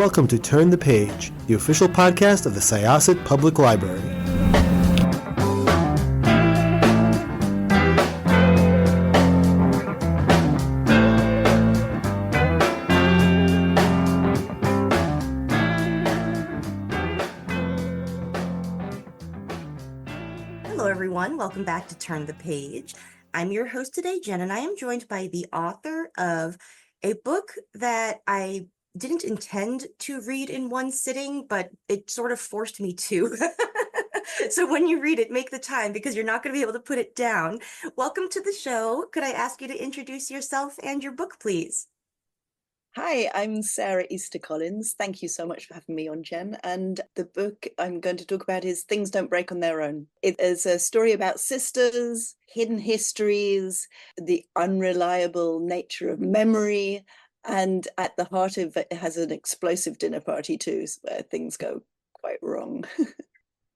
welcome to Turn the Page, the official podcast of the Syosset Public Library. Hello, everyone. Welcome back to Turn the Page. I'm your host today, Jen, and I am joined by the author of a book that I didn't intend to read in one sitting, but it sort of forced me to. So when you read it, make the time because you're not going to be able to put it down. Welcome to the show. Could I ask you to introduce yourself and your book, please? Hi, I'm Sarah Easter Collins. Thank you so much for having me on, Jen. And the book I'm going to talk about is Things Don't Break on Their Own. It is a story about sisters, hidden histories, the unreliable nature of memory, and at the heart of it has an explosive dinner party too, where things go quite wrong.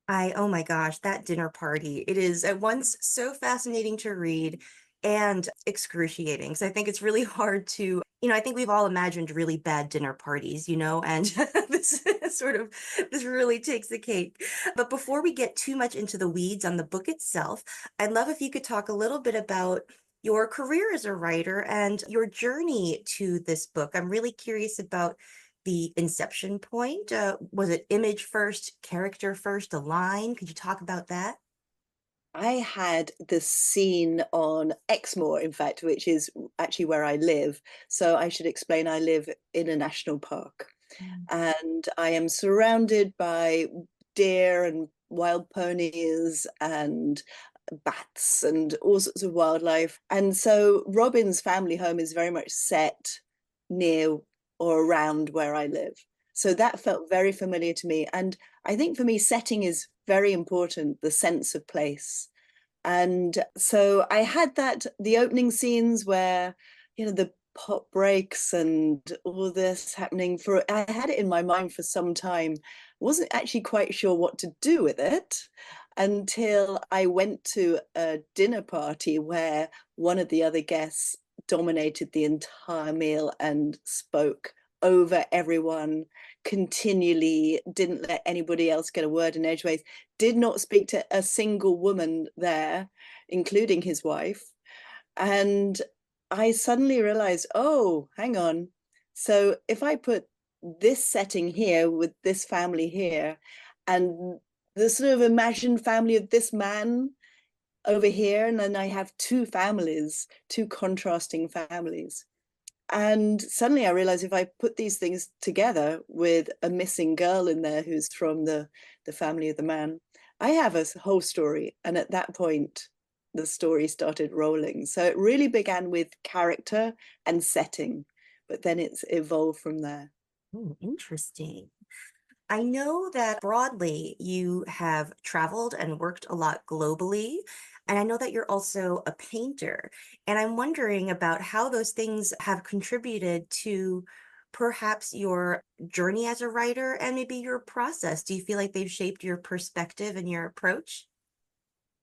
Oh my gosh, that dinner party. It is at once so fascinating to read and excruciating. So I think it's really hard to, I think we've all imagined really bad dinner parties, and this this really takes the cake. But before we get too much into the weeds on the book itself, I'd love if you could talk a little bit about your career as a writer and your journey to this book. I'm really curious about the inception point. Was it image first, character first, a line? Could you talk about that? I had the scene on Exmoor, in fact, which is actually where I live. So I should explain I live in a national park. And I am surrounded by deer and wild ponies and bats and all sorts of wildlife. And so Robin's family home is very much set near or around where I live. So that felt very familiar to me. And I think for me, setting is very important, the sense of place. And so I had the opening scenes where, the pop breaks and all this happening I had it in my mind for some time. Wasn't actually quite sure what to do with it until I went to a dinner party where one of the other guests dominated the entire meal and spoke over everyone continually, didn't let anybody else get a word in edgeways, did not speak to a single woman there, including his wife. And I suddenly realized, oh, hang on. So if I put this setting here with this family here and the sort of imagined family of this man over here, and then I have two families, two contrasting families. And suddenly I realized if I put these things together with a missing girl in there who's from the family of the man, I have a whole story. And at that point, the story started rolling. So it really began with character and setting, but then it's evolved from there. Interesting. I know that broadly you have traveled and worked a lot globally, and I know that you're also a painter. And I'm wondering about how those things have contributed to perhaps your journey as a writer and maybe your process. Do you feel like they've shaped your perspective and your approach?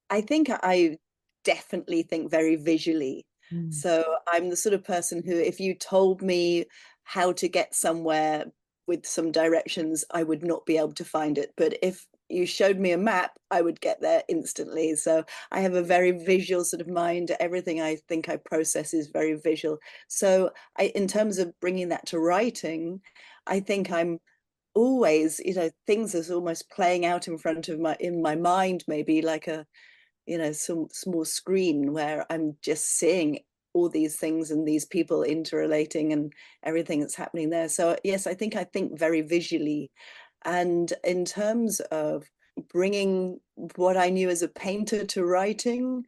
I think I definitely think very visually. Mm. So I'm the sort of person who, if you told me how to get somewhere with some directions, I would not be able to find it. But if you showed me a map, I would get there instantly. So I have a very visual sort of mind. Everything I think I process is very visual. So in terms of bringing that to writing, I think I'm always, things are almost playing out in my mind, maybe like some small screen where I'm just seeing all these things and these people interrelating and everything that's happening there. So yes, I think very visually. And in terms of bringing what I knew as a painter to writing,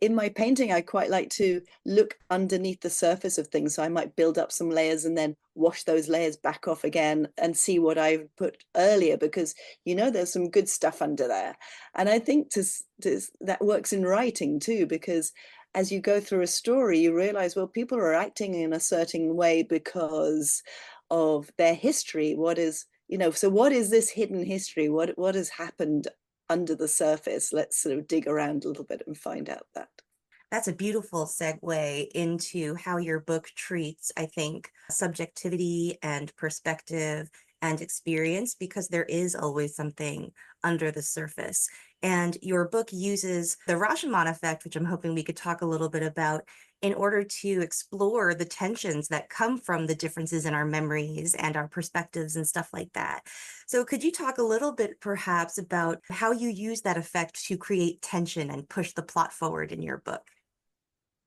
in my painting, I quite like to look underneath the surface of things. So I might build up some layers and then wash those layers back off again and see what I've put earlier, because there's some good stuff under there. And I think that works in writing too, because as you go through a story, you realize, well, people are acting in a certain way because of their history. So what is this hidden history? What has happened under the surface? Let's sort of dig around a little bit and find out that. That's a beautiful segue into how your book treats, I think, subjectivity and perspective and experience, because there is always something under the surface. And your book uses the Rashomon effect, which I'm hoping we could talk a little bit about, in order to explore the tensions that come from the differences in our memories and our perspectives and stuff like that. So could you talk a little bit perhaps about how you use that effect to create tension and push the plot forward in your book?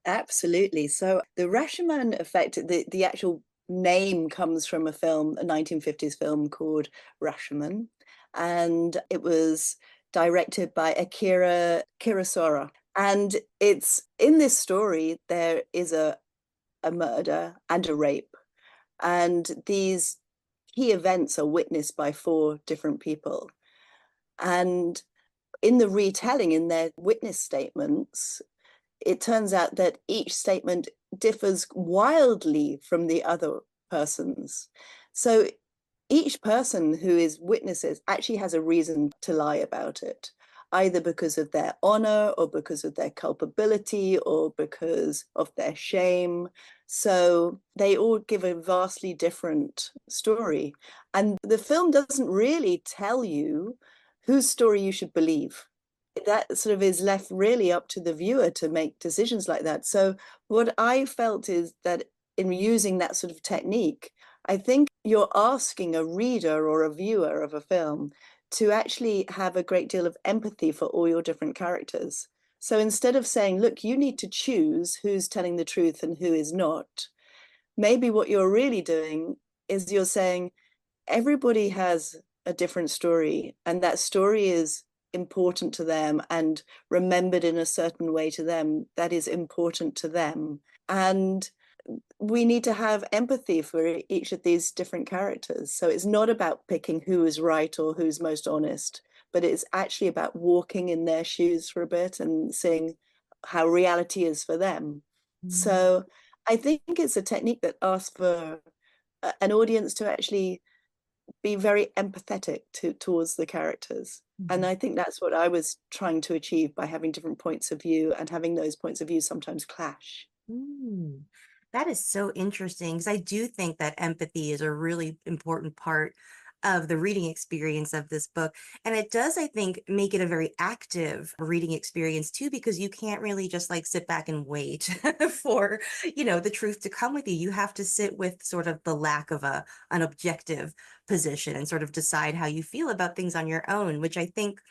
Absolutely. So the Rashomon effect, the actual name comes from a film, a 1950s film called Rashomon, and it was directed by Akira Kurosawa. And it's in this story, there is a murder and a rape, and these key events are witnessed by four different people. And in the retelling, in their witness statements, it turns out that each statement differs wildly from the other person's. So each person who is witnesses actually has a reason to lie about it, either because of their honor or because of their culpability or because of their shame. So they all give a vastly different story. And the film doesn't really tell you whose story you should believe. That sort of is left really up to the viewer to make decisions like that. So what I felt is that in using that sort of technique, I think you're asking a reader or a viewer of a film to actually have a great deal of empathy for all your different characters. So instead of saying, look, you need to choose who's telling the truth and who is not, maybe what you're really doing is you're saying everybody has a different story, and that story is important to them and remembered in a certain way to them that is important to them. And we need to have empathy for each of these different characters. So it's not about picking who is right or who's most honest, but it's actually about walking in their shoes for a bit and seeing how reality is for them. So I think it's a technique that asks for an audience to actually be very empathetic towards the characters. And I think that's what I was trying to achieve by having different points of view and having those points of view sometimes clash. Mm, that is so interesting, because I do think that empathy is a really important part of the reading experience of this book. And it does, I think, make it a very active reading experience too, because you can't really just like sit back and wait for, the truth to come with you. You have to sit with sort of the lack of an objective position and sort of decide how you feel about things on your own, which I think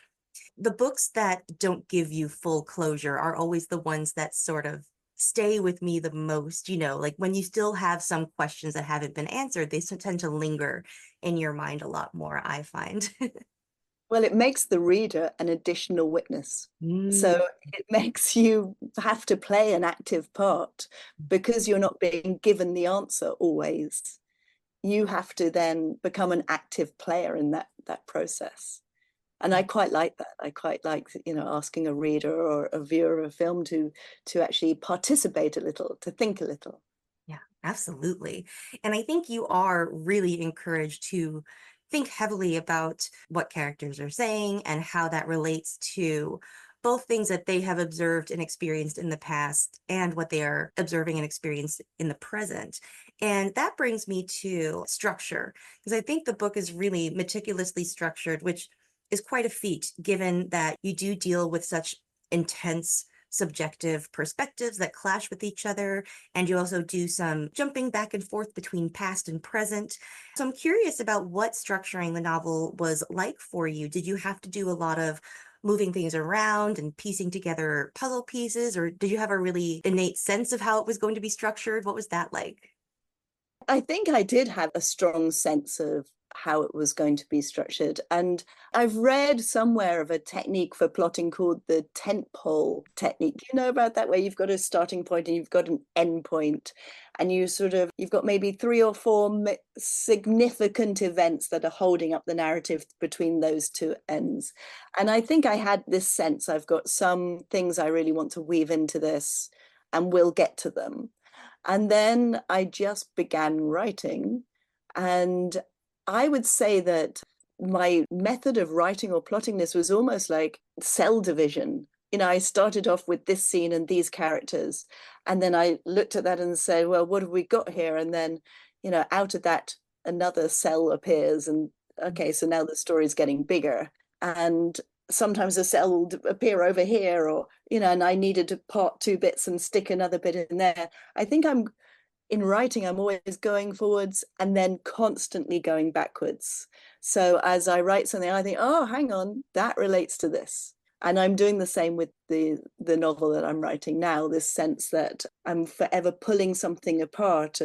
the books that don't give you full closure are always the ones that sort of stay with me the most, like when you still have some questions that haven't been answered, they tend to linger in your mind a lot more, I find. Well, it makes the reader an additional witness. Mm, So it makes you have to play an active part because you're not being given the answer always. You have to then become an active player in that process. And I quite like that. I quite like, asking a reader or a viewer of a film to actually participate a little, to think a little. yeah, absolutely. And I think you are really encouraged to think heavily about what characters are saying and how that relates to both things that they have observed and experienced in the past and what they are observing and experienced in the present. And that brings me to structure, because I think the book is really meticulously structured, which is quite a feat, given that you do deal with such intense subjective perspectives that clash with each other, and you also do some jumping back and forth between past and present. So I'm curious about what structuring the novel was like for you. Did you have to do a lot of moving things around and piecing together puzzle pieces, or did you have a really innate sense of how it was going to be structured? What was that like? I think I did have a strong sense of how it was going to be structured. And I've read somewhere of a technique for plotting called the tentpole technique. Do you know about that, where you've got a starting point and you've got an end point, and you've got maybe three or four significant events that are holding up the narrative between those two ends. And I think I had this sense I've got some things I really want to weave into this, and we'll get to them. And then I just began writing. And I would say that my method of writing or plotting this was almost like cell division. I started off with this scene and these characters. And then I looked at that and said, well, what have we got here? And then, out of that, another cell appears, and okay, so now the story's getting bigger. And sometimes a cell will appear over here, or, and I needed to part two bits and stick another bit in there. I think in writing, I'm always going forwards and then constantly going backwards. So as I write something, I think, oh, hang on, that relates to this. And I'm doing the same with the novel that I'm writing now, this sense that I'm forever pulling something apart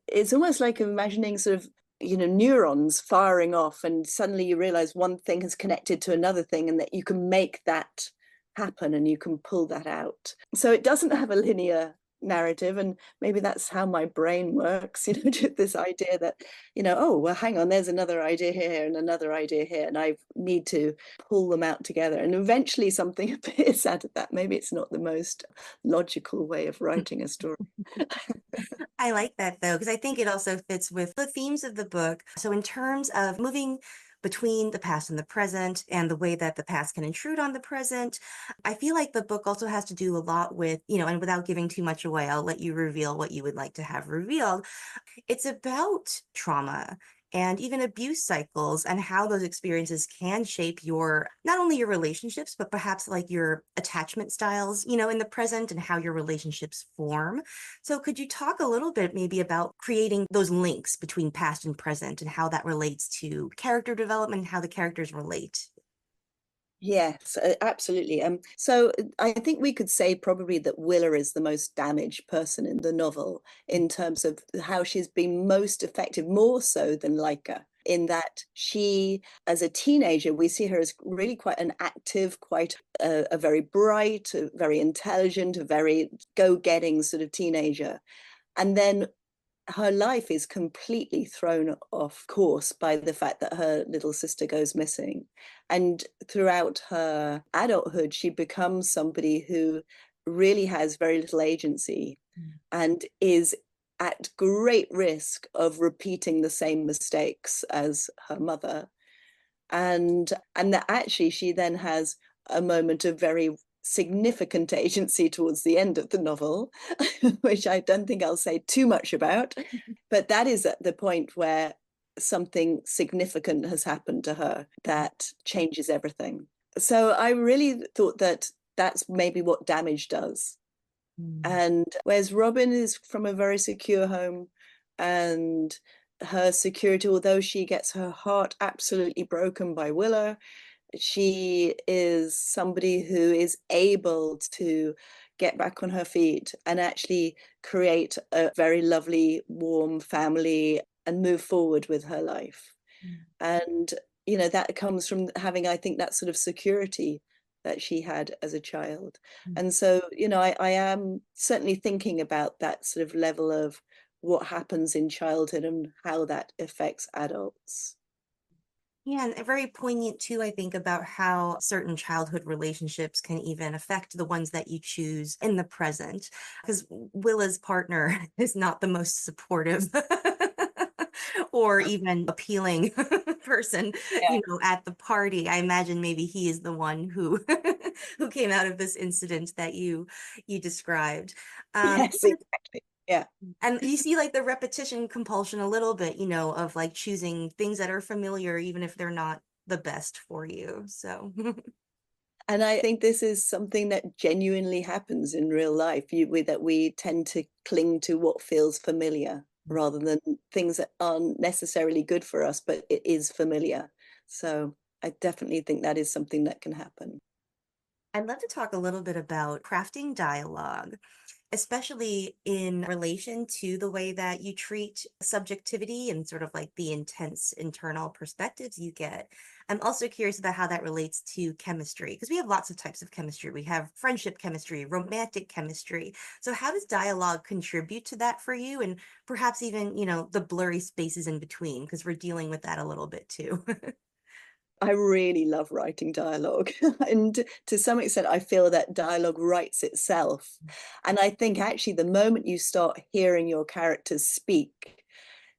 it's almost like imagining sort of, neurons firing off, and suddenly you realize one thing has connected to another thing, and that you can make that happen and you can pull that out. So it doesn't have a linear narrative, and maybe that's how my brain works, just this idea that, oh, well, hang on, there's another idea here and another idea here, and I need to pull them out together, and eventually something appears out of that. Maybe it's not the most logical way of writing a story. I like that though, because I think it also fits with the themes of the book. So in terms of moving between the past and the present, and the way that the past can intrude on the present, I feel like the book also has to do a lot with, and without giving too much away, I'll let you reveal what you would like to have revealed. It's about trauma and even abuse cycles, and how those experiences can shape your, not only your relationships, but perhaps like your attachment styles, in the present, and how your relationships form. So could you talk a little bit maybe about creating those links between past and present, and how that relates to character development, and how the characters relate? Yes, absolutely. So I think we could say probably that Willa is the most damaged person in the novel, in terms of how she's been most effective, more so than Leica, in that she, as a teenager, we see her as really quite an active, quite a very bright, a very intelligent, a very go-getting sort of teenager. And then her life is completely thrown off course by the fact that her little sister goes missing. And throughout her adulthood, she becomes somebody who really has very little agency and is at great risk of repeating the same mistakes as her mother. And that actually she then has a moment of very significant agency towards the end of the novel, which I don't think I'll say too much about, but that is at the point where something significant has happened to her that changes everything. So I really thought that that's maybe what damage does. And whereas Robin is from a very secure home, and her security, although she gets her heart absolutely broken by Willa, she is somebody who is able to get back on her feet and actually create a very lovely, warm family and move forward with her life. And, that comes from having, I think, that sort of security that she had as a child. And so, I am certainly thinking about that sort of level of what happens in childhood and how that affects adults. Yeah, and very poignant too, I think, about how certain childhood relationships can even affect the ones that you choose in the present. Because Willa's partner is not the most supportive or even appealing person, Yeah. at the party. I imagine maybe he is the one who who came out of this incident that you described. Yes, exactly. Yeah. And you see like the repetition compulsion a little bit, of like choosing things that are familiar, even if they're not the best for you. So, And I think this is something that genuinely happens in real life. That we tend to cling to what feels familiar rather than things that aren't necessarily good for us, but it is familiar. So I definitely think that is something that can happen. I'd love to talk a little bit about crafting dialogue, especially in relation to the way that you treat subjectivity and sort of like the intense internal perspectives you get. I'm also curious about how that relates to chemistry, because we have lots of types of chemistry. We have friendship chemistry, romantic chemistry. So how does dialogue contribute to that for you? And perhaps even, the blurry spaces in between, because we're dealing with that a little bit too. I really love writing dialogue. And to some extent, I feel that dialogue writes itself. And I think actually, the moment you start hearing your characters speak,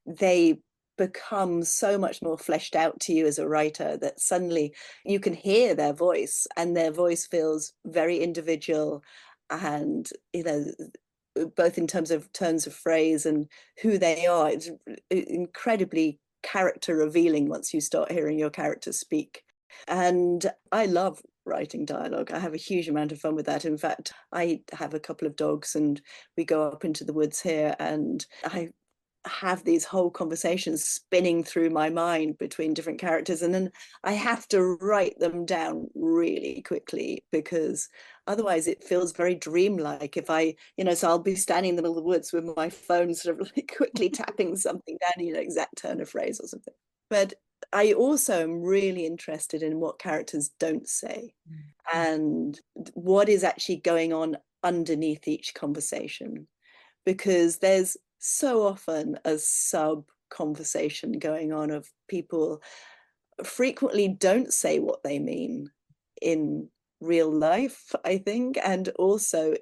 they become so much more fleshed out to you as a writer, that suddenly you can hear their voice, and their voice feels very individual. And, both in terms of turns of phrase and who they are. It's incredibly character revealing once you start hearing your characters speak. And I love writing dialogue. I have a huge amount of fun with that. In fact, I have a couple of dogs and we go up into the woods here, and I have these whole conversations spinning through my mind between different characters, and then I have to write them down really quickly because otherwise it feels very dreamlike. If I, so I'll be standing in the middle of the woods with my phone sort of like quickly tapping something down, exact turn of phrase or something. But I also am really interested in what characters don't say and what is actually going on underneath each conversation, because there's so often a sub conversation going on of people frequently don't say what they mean in real life, I think, and also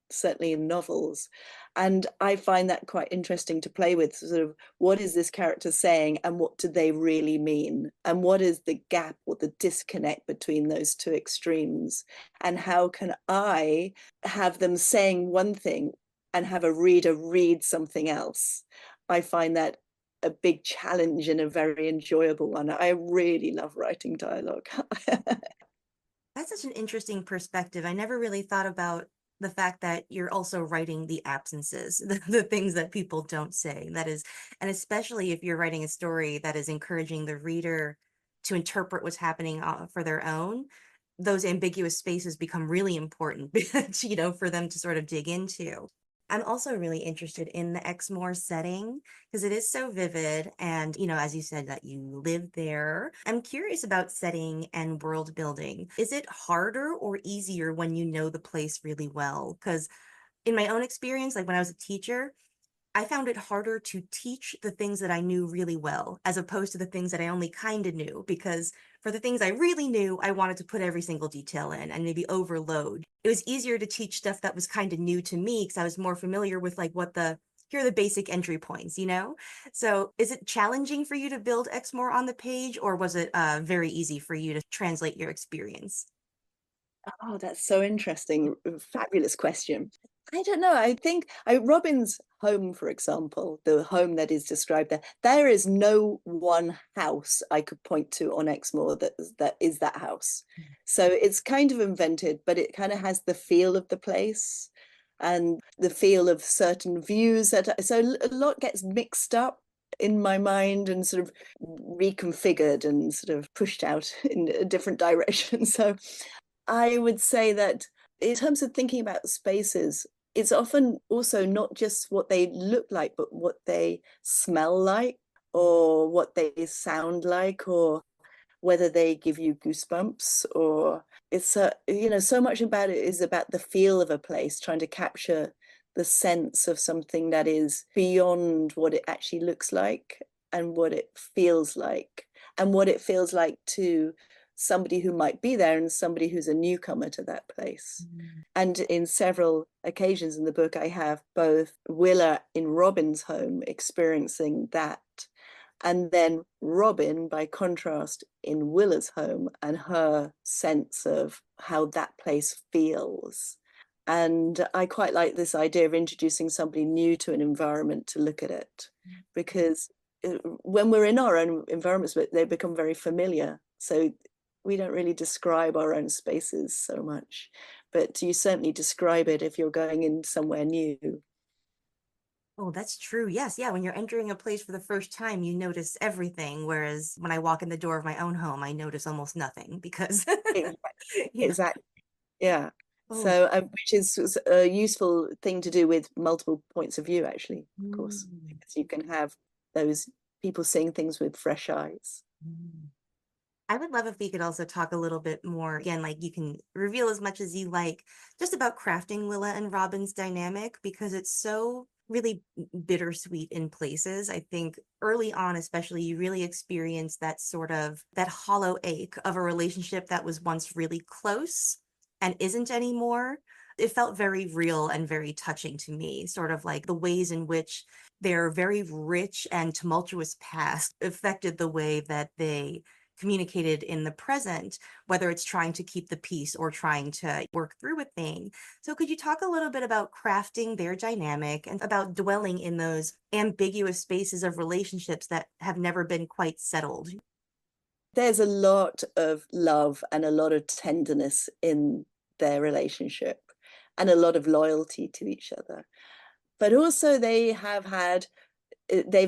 certainly in novels. And I find that quite interesting to play with, sort of what is this character saying and what do they really mean? And what is the gap or the disconnect between those two extremes? And how can I have them saying one thing and have a reader read something else? I find that a big challenge and a very enjoyable one. I really love writing dialogue. That's such an interesting perspective. I never really thought about the fact that you're also writing the absences, the things that people don't say. That is, and especially if you're writing a story that is encouraging the reader to interpret what's happening for their own, those ambiguous spaces become really important, for them to sort of dig into. I'm also really interested in the Exmoor setting because it is so vivid. And, as you said, that you live there. I'm curious about setting and world building. Is it harder or easier when you know the place really well? Because in my own experience, like when I was a teacher, I found it harder to teach the things that I knew really well, as opposed to the things that I only kind of knew, because for the things I really knew, I wanted to put every single detail in and maybe overload. It was easier to teach stuff that was kind of new to me because I was more familiar with like here are the basic entry points, So is it challenging for you to build Exmoor on the page, or was it very easy for you to translate your experience? Oh, that's so interesting. Fabulous question. I don't know. I think Robin's home, for example, the home that is described there is no one house I could point to on Exmoor that is that house. So it's kind of invented, but it kind of has the feel of the place and the feel of certain views so a lot gets mixed up in my mind and sort of reconfigured and sort of pushed out in a different direction. So I would say that in terms of thinking about spaces, it's often also not just what they look like, but what they smell like, or what they sound like, or whether they give you goosebumps. Or so much about it is about the feel of a place, trying to capture the sense of something that is beyond what it actually looks like and what it feels like, and what it feels like to somebody who might be there and somebody who's a newcomer to that place. And in several occasions in the book, I have both Willa in Robin's home experiencing that, and then Robin, by contrast, in Willa's home and her sense of how that place feels. And I quite like this idea of introducing somebody new to an environment to look at it, because when we're in our own environments, they become very familiar. So we don't really describe our own spaces so much, but you certainly describe it if you're going in somewhere new. Oh, that's true. Yes. Yeah. When you're entering a place for the first time, you notice everything. Whereas when I walk in the door of my own home, I notice almost nothing because, yeah. Exactly. Yeah. Oh, So, which is a useful thing to do with multiple points of view, actually, of course, mm, because you can have those people seeing things with fresh eyes. mm. I would love if we could also talk a little bit more, again, like you can reveal as much as you like, just about crafting Willa and Robin's dynamic, because it's so really bittersweet in places. I think early on, especially, you really experience that hollow ache of a relationship that was once really close and isn't anymore. It felt very real and very touching to me, sort of like the ways in which their very rich and tumultuous past affected the way that they communicated in the present, whether it's trying to keep the peace or trying to work through a thing. So could you talk a little bit about crafting their dynamic and about dwelling in those ambiguous spaces of relationships that have never been quite settled? There's a lot of love and a lot of tenderness in their relationship and a lot of loyalty to each other. But also they've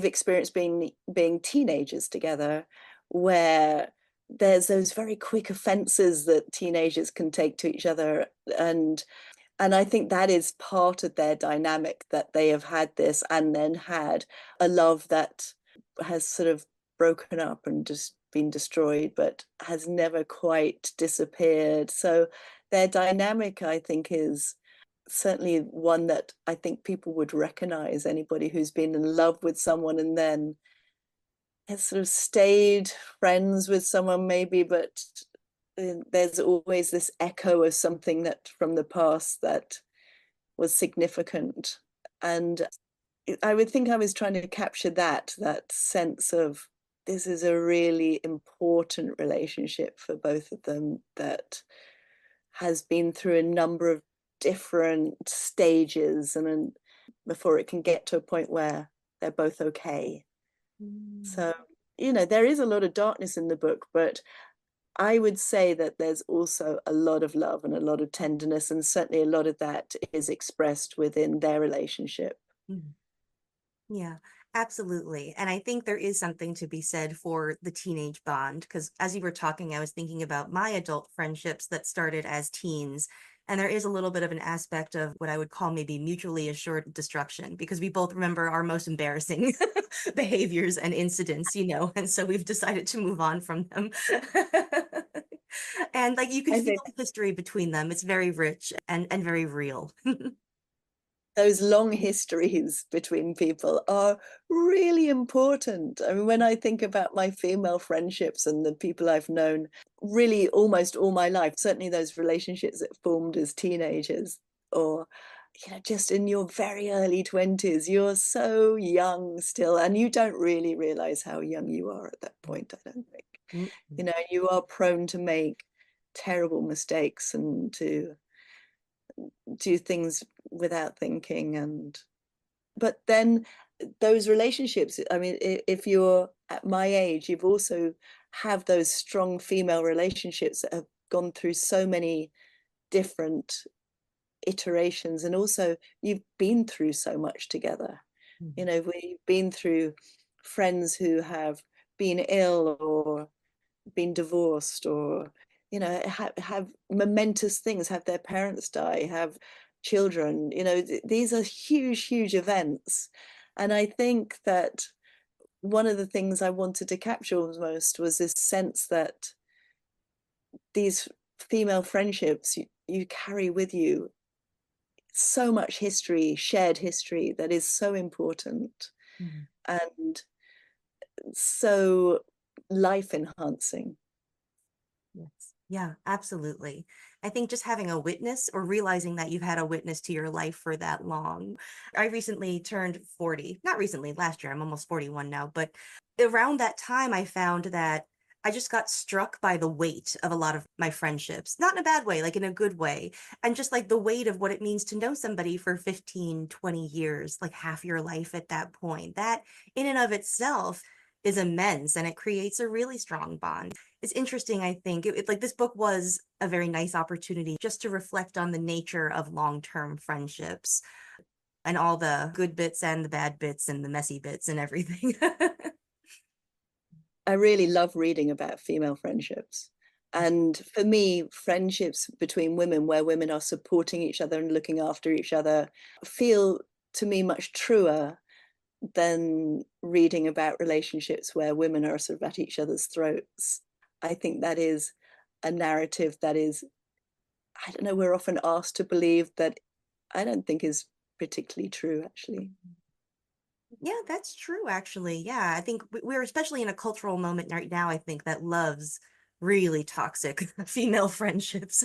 experienced being teenagers together, where there's those very quick offenses that teenagers can take to each other, and I think that is part of their dynamic, that they have had this and then had a love that has sort of broken up and just been destroyed, but has never quite disappeared. So their dynamic, I think, is certainly one that I think people would recognize. Anybody who's been in love with someone and then has sort of stayed friends with someone maybe, but there's always this echo of something that from the past that was significant. And I would think I was trying to capture that sense of, this is a really important relationship for both of them that has been through a number of different stages, and then before it can get to a point where they're both okay. So, there is a lot of darkness in the book, but I would say that there's also a lot of love and a lot of tenderness, and certainly a lot of that is expressed within their relationship. Mm. Yeah, absolutely. And I think there is something to be said for the teenage bond, because as you were talking, I was thinking about my adult friendships that started as teens. And there is a little bit of an aspect of what I would call maybe mutually assured destruction, because we both remember our most embarrassing behaviors and incidents, and so we've decided to move on from them. And like you can I feel think the history between them. It's very rich and very real. those long histories between people are really important. I mean, when I think about my female friendships and the people I've known really almost all my life, certainly those relationships that formed as teenagers, or just in your very early 20s, you're so young still, and you don't really realize how young you are at that point, I don't think. Mm. You are prone to make terrible mistakes and to do things without thinking. But then those relationships, I mean, if you're at my age, you've also have those strong female relationships that have gone through so many different iterations, and also you've been through so much together. We've been through friends who have been ill or been divorced, or have momentous things, have their parents die, have children. These are huge events, and I think that one of the things I wanted to capture most was this sense that these female friendships, you carry with you so much history, shared history, that is so important Mhm. and so life enhancing. Yes. Yeah, absolutely. I think just having a witness or realizing that you've had a witness to your life for that long. I recently turned 40, not recently, last year. I'm almost 41 now, but around that time, I found that I just got struck by the weight of a lot of my friendships, not in a bad way, like in a good way. And just like the weight of what it means to know somebody for 15, 20 years, like half your life at that point. That in and of itself is immense, and it creates a really strong bond. It's interesting, I think. Like this book was a very nice opportunity just to reflect on the nature of long-term friendships and all the good bits and the bad bits and the messy bits and everything. I really love reading about female friendships. And for me, friendships between women, where women are supporting each other and looking after each other, feel to me much truer than reading about relationships where women are sort of at each other's throats. I think that is a narrative that is, I don't know, we're often asked to believe, that I don't think is particularly true, actually. Yeah, that's true, actually. Yeah, I think we're especially in a cultural moment right now, I think, that loves really toxic female friendships.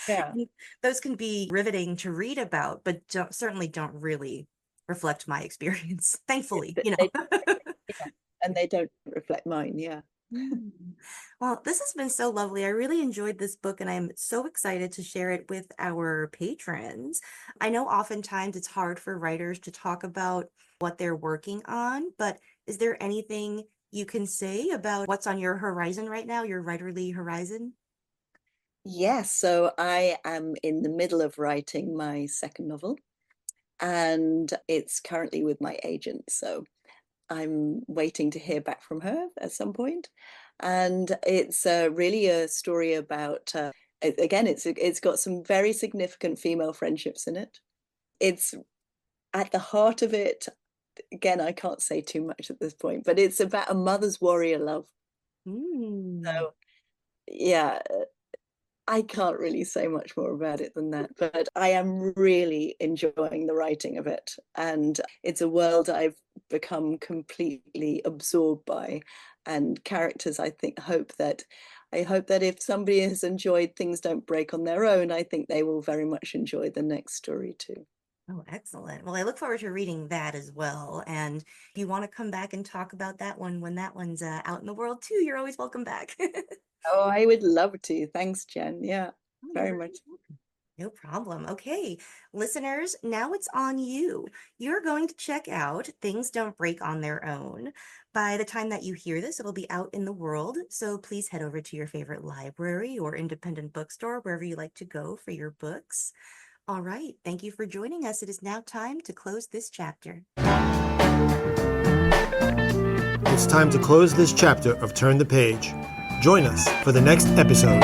Yeah. And those can be riveting to read about, but certainly don't really reflect my experience, thankfully, But they, yeah, and they don't reflect mine. Yeah. Mm. Well, this has been so lovely. I really enjoyed this book, and I'm so excited to share it with our patrons. I know oftentimes it's hard for writers to talk about what they're working on, but is there anything you can say about what's on your horizon right now, your writerly horizon? Yes, so I am in the middle of writing my second novel, and it's currently with my agent. So I'm waiting to hear back from her at some point. And it's really a story about, again, it's got some very significant female friendships in it. It's at the heart of it, again, I can't say too much at this point, but it's about a mother's warrior love. Mm. So yeah, I can't really say much more about it than that, but I am really enjoying the writing of it. And it's a world I've become completely absorbed by. And characters, I hope that if somebody has enjoyed Things Don't Break on Their Own, I think they will very much enjoy the next story too. Oh, excellent. Well, I look forward to reading that as well. And if you want to come back and talk about that one when that one's out in the world too, you're always welcome back. Oh, I would love to. Thanks, Jen. Yeah, Oh, you're very very much. welcome. No problem. Okay, listeners, now it's on you. You're going to check out Things Don't Break on Their Own. By the time that you hear this, it'll be out in the world. So please head over to your favorite library or independent bookstore, wherever you like to go for your books. All right, thank you for joining us. It is now time to close this chapter. It's time to close this chapter of Turn the Page. Join us for the next episode.